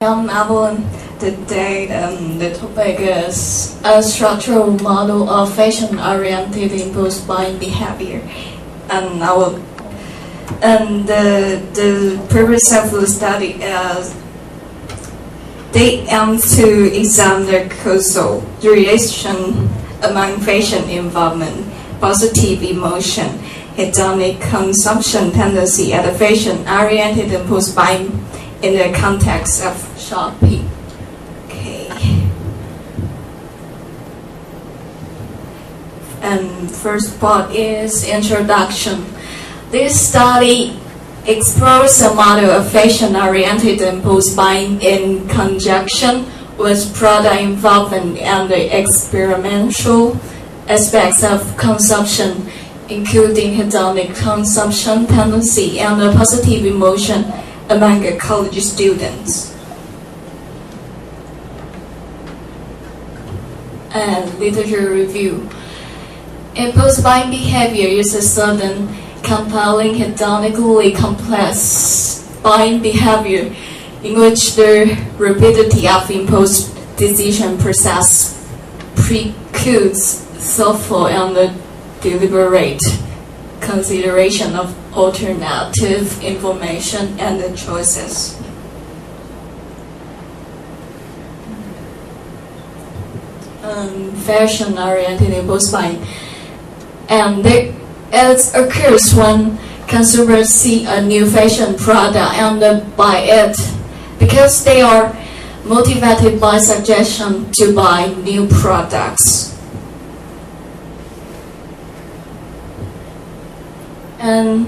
Evelyn. Today, the topic is a structural model of fashion-oriented impulse buying behavior, and the purpose of the study is they aim to examine the causal relation among fashion involvement, positive emotion, hedonic consumption tendency, and fashion-oriented impulse buying in the context of shopping. Okay. And first part is introduction. This study explores a model of fashion-oriented impulse buying in conjunction with product involvement and the experimental aspects of consumption, including hedonic consumption tendency and the positive emotion among college students. And literature review. Impulse buying behavior is a sudden, compelling, hedonically complex buying behavior in which the rapidity of impulse decision process precludes thoughtful and deliberate consideration of alternative information and choices. Fashion-oriented impulse buying, and it occurs when consumers see a new fashion product and buy it because they are motivated by suggestion to buy new products. And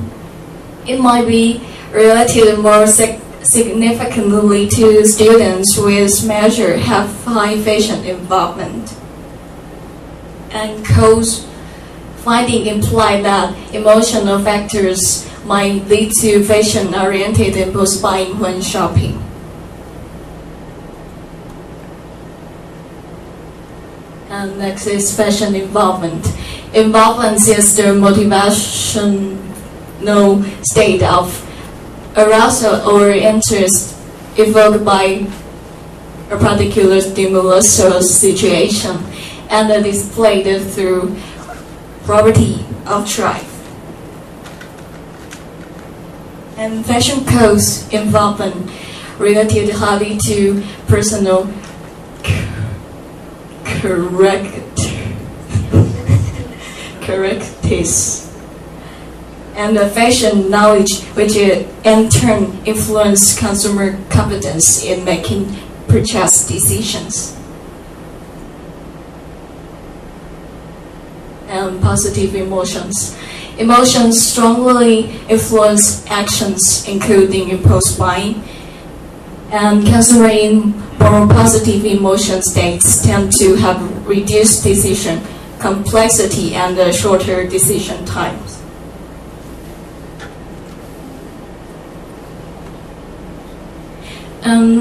it might be related more significantly to students with measured high fashion involvement. And Coe's finding imply that emotional factors might lead to fashion-oriented impulse buying when shopping. And next is fashion involvement. Involvement is the motivational state of arousal or interest evoked by a particular stimulus or situation, and displayed through property of drive. And fashion codes involvement related highly to personal characteristics and the fashion knowledge, which in turn influence consumer confidence in making purchase decisions. And positive emotions. Emotions strongly influence actions, including impulse buying. And consumers in more positive emotion states tend to have reduced decision complexity and shorter decision times.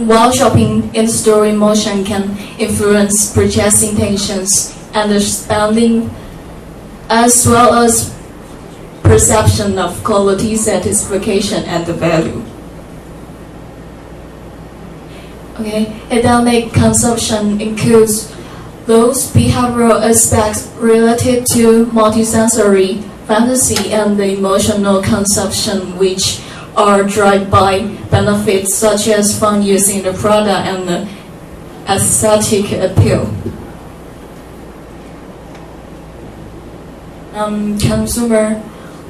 While shopping in-store emotion can influence purchase intentions and spending, as well as perception of quality, satisfaction, and value. Okay, hedonic consumption includes those behavioral aspects related to multisensory fantasy and the emotional consumption which are driven by benefits such as fun using the product and the aesthetic appeal. Consumers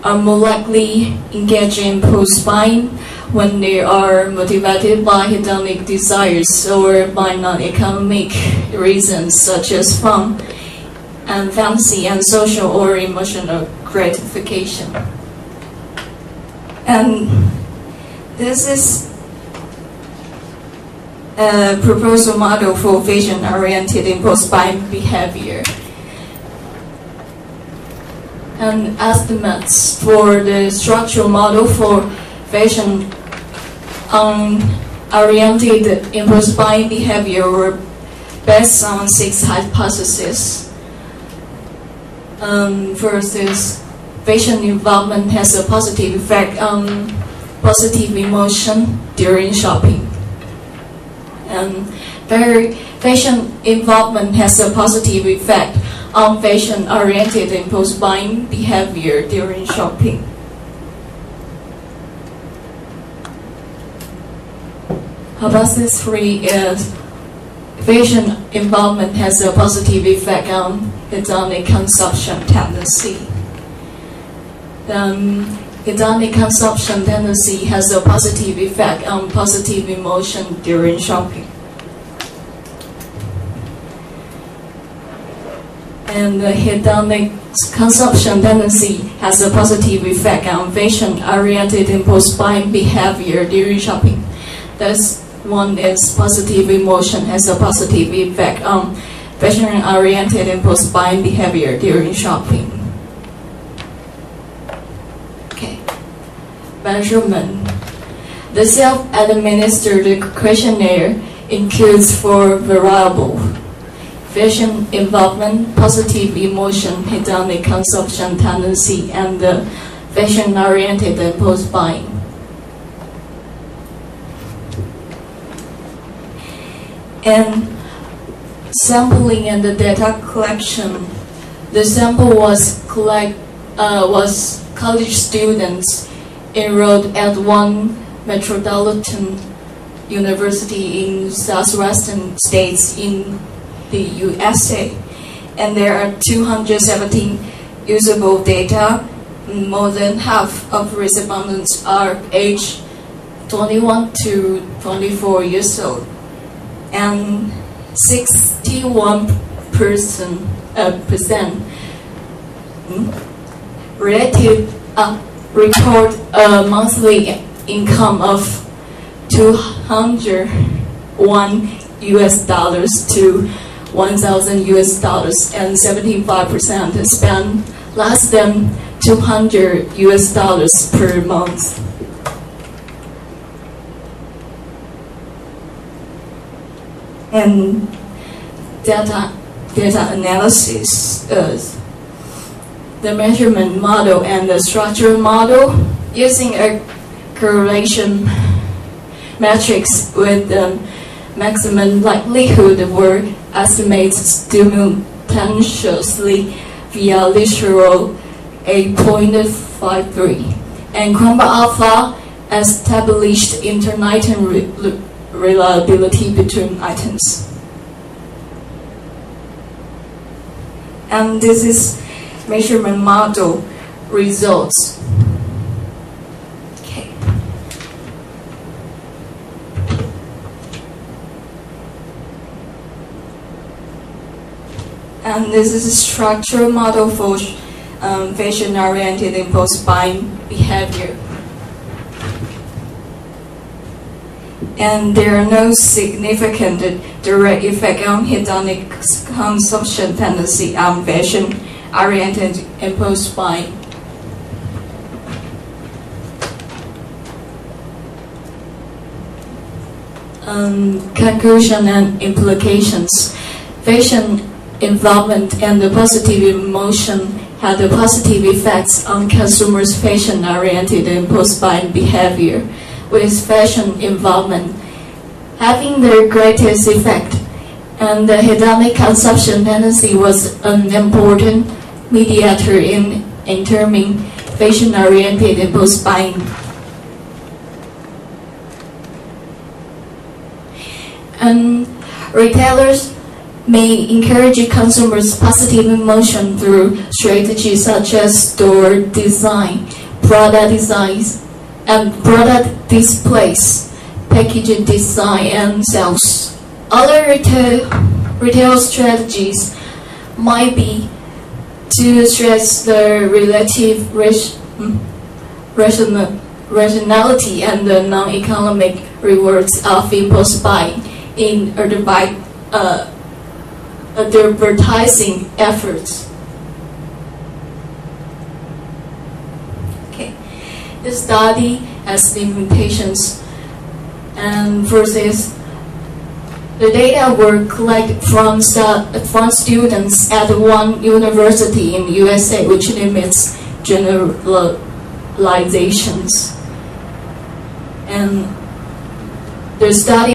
are more likely engage in impulse buying when they are motivated by hedonic desires or by non-economic reasons such as fun and fantasy and social or emotional gratification. And this is a proposal model for fashion-oriented impulse buying behavior. And estimates for the structural model for fashion-oriented impulse buying behavior were based on 6 hypotheses. First is fashion involvement has a positive effect on positive emotion during shopping. And fashion involvement has a positive effect on fashion-oriented impulse buying behavior during shopping. Hypothesis 3 is fashion involvement has a positive effect on hedonic consumption tendency. Hedonic consumption tendency has a positive effect on positive emotion during shopping. And the hedonic consumption tendency has a positive effect on fashion-oriented impulse buying behavior during shopping. Thus, one is positive emotion has a positive effect on fashion-oriented impulse buying behavior during shopping. Okay. Measurement. The self-administered questionnaire includes 4 variables: fashion involvement, positive emotion, hedonic consumption tendency, and the fashion-oriented impulse buying. And sampling and the data collection. The sample was college students enrolled at one Metropolitan University in southwestern states in the USA, and there are 217 usable data. More than half of respondents are aged 21 to 24 years old, and 61% report a monthly income of $201 to $1,000, and 75% spend less than $200 per month. And data analysis is the measurement model and the structure model using a correlation matrix with the maximum likelihood were estimated simultaneously via literal 8.53, and Cromba Alpha established intermittent reliability between items. And this is measurement model results. Okay. And this is a structural model for fashion-oriented impulse buying behavior. And there are no significant direct effect on hedonic consumption tendency on fashion-oriented impulse buying. Conclusion and implications. Fashion involvement and the positive emotion had the positive effects on consumers' fashion-oriented impulse buying behavior, with fashion involvement having the greatest effect, and the hedonic consumption tendency was an important mediator in determining fashion-oriented impulse buying. And retailers may encourage consumers' positive emotion through strategies such as store design, product designs, and product displays, packaging design, and sales. Other retail strategies might be to stress the relative rationality and the non-economic rewards of impulse buying in advertising efforts. Okay. The study has limitations, and first is the data were collected from students at one university in the USA, which limits generalizations. And the study